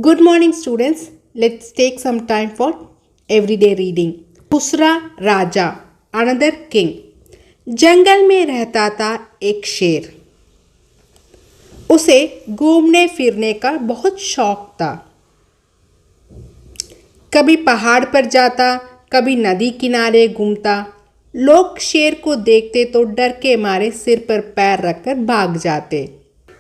Good morning, students. Let's take some time for everyday reading. दूसरा राजा, another king. जंगल में रहता था एक शेर। उसे घूमने फिरने का बहुत शौक था। कभी पहाड़ पर जाता, कभी नदी किनारे घूमता। लोग शेर को देखते तो डर के मारे सिर पर पैर रखकर भाग जाते।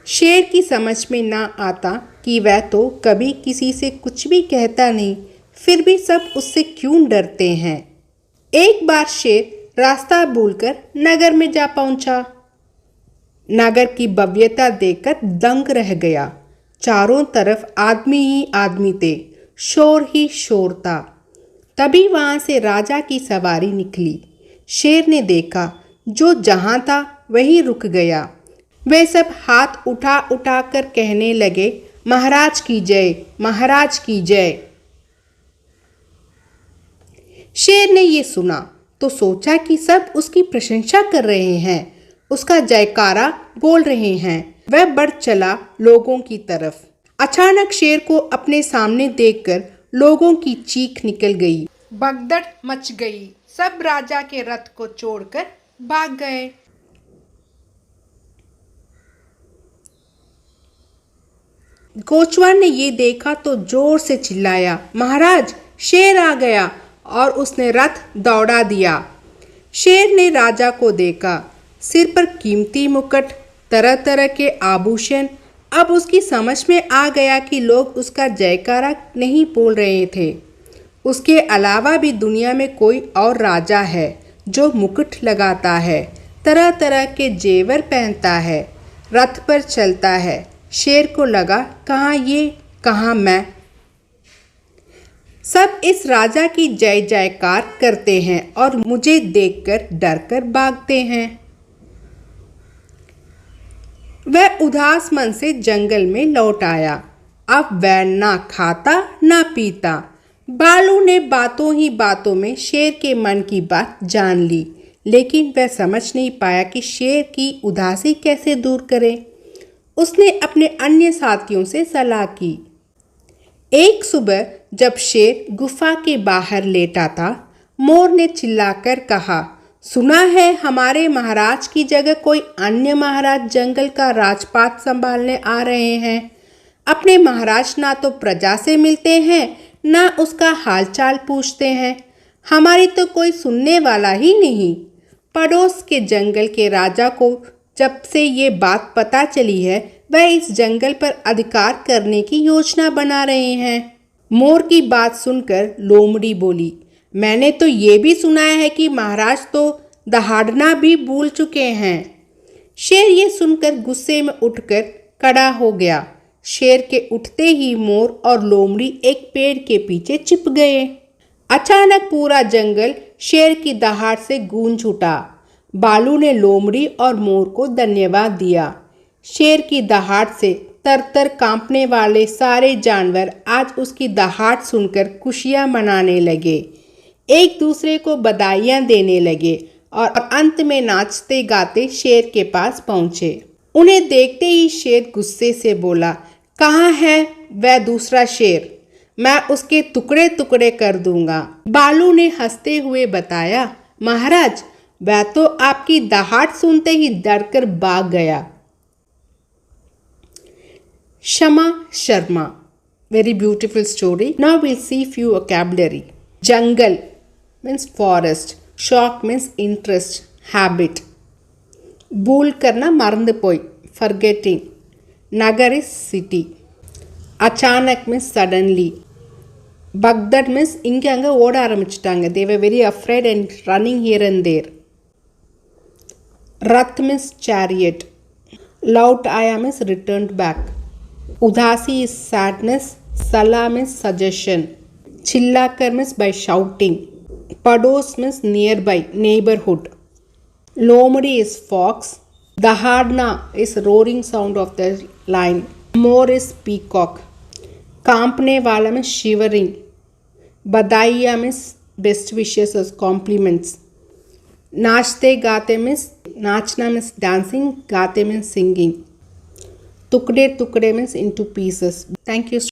शेर की समझ में ना आता कि वह तो कभी किसी से कुछ भी कहता नहीं, फिर भी सब उससे क्यों डरते हैं। एक बार शेर रास्ता भूलकर नगर में जा पहुंचा। नगर की भव्यता देखकर दंग रह गया। चारों तरफ आदमी ही आदमी थे, शोर ही शोर था। तभी वहां से राजा की सवारी निकली। शेर ने देखा, जो जहां था वहीं रुक गया। वे सब हाथ उठा उठा कर कहने लगे, महाराज की जय, महाराज की जय। शेर ने ये सुना तो सोचा कि सब उसकी प्रशंसा कर रहे हैं, उसका जयकारा बोल रहे हैं। वह बढ़ चला लोगों की तरफ। अचानक शेर को अपने सामने देखकर लोगों की चीख निकल गई। भगदड़ मच गई। सब राजा के रथ को छोड़कर भाग गए। कोचवान ने ये देखा तो जोर से चिल्लाया, महाराज, शेर आ गया, और उसने रथ दौड़ा दिया। शेर ने राजा को देखा, सिर पर कीमती मुकुट, तरह तरह के आभूषण। अब उसकी समझ में आ गया कि लोग उसका जयकारा नहीं बोल रहे थे। उसके अलावा भी दुनिया में कोई और राजा है जो मुकुट लगाता है, तरह तरह के जेवर पहनता है, रथ पर चलता है। शेर को लगा, कहाँ ये, कहाँ मैं। सब इस राजा की जय जयकार करते हैं और मुझे देखकर डरकर भागते हैं। वह उदास मन से जंगल में लौट आया। अब वह ना खाता ना पीता। बालू ने बातों ही बातों में शेर के मन की बात जान ली, लेकिन वह समझ नहीं पाया कि शेर की उदासी कैसे दूर करे। उसने अपने अन्य साथियों से सलाह की। एक सुबह जब शेर गुफा के बाहर लेटा था, मोर ने चिल्लाकर कहा, सुना है हमारे महाराज की जगह कोई अन्य महाराज जंगल का राजपाट संभालने आ रहे हैं। अपने महाराज ना तो प्रजा से मिलते हैं, ना उसका हालचाल पूछते हैं। हमारी तो कोई सुनने वाला ही नहीं। पड़ोस के जंगल के राजा को जब से ये बात पता चली है, वह इस जंगल पर अधिकार करने की योजना बना रहे हैं। मोर की बात सुनकर लोमड़ी बोली, मैंने तो ये भी सुना है कि महाराज तो दहाड़ना भी भूल चुके हैं। शेर ये सुनकर गुस्से में उठकर खड़ा हो गया। शेर के उठते ही मोर और लोमड़ी एक पेड़ के पीछे छिप गए। अचानक पूरा जंगल शेर की दहाड़ से गूंज उठा। बालू ने लोमड़ी और मोर को धन्यवाद दिया। शेर की दहाड़ से तर कांपने वाले सारे जानवर आज उसकी दहाड़ सुनकर खुशियां मनाने लगे, एक दूसरे को बधाइयां देने लगे और अंत में नाचते गाते शेर के पास पहुंचे। उन्हें देखते ही शेर गुस्से से बोला, कहाँ है वह दूसरा शेर? मैं उसके टुकड़े टुकड़े कर दूंगा। बालू ने हंसते हुए बताया, महाराज, वह तो आपकी दहाड़ सुनते ही डरकर भाग गया। Shama Sharma. Very beautiful story. Now we'll see few vocabulary. Jungle means forest. Shock means interest, habit. Bhool karna marand poi, forgetting. Nagar is city. Achanak means suddenly. Baghdad means inge anga oda arambichitaanga. They were very afraid and running here and there. Rath means chariot. Laut aya means returned back. Udasi is sadness. Salah means suggestion. Chillakar means by shouting. Pados means nearby, neighborhood. Lomadi is fox. Dahadna is roaring sound of the lion. Moor is peacock. Kampne wala means shivering. Badaiya means best wishes as compliments. Nachte gaate means nachna means dancing, gaate means singing. Tukde tukde means into pieces. Thank you.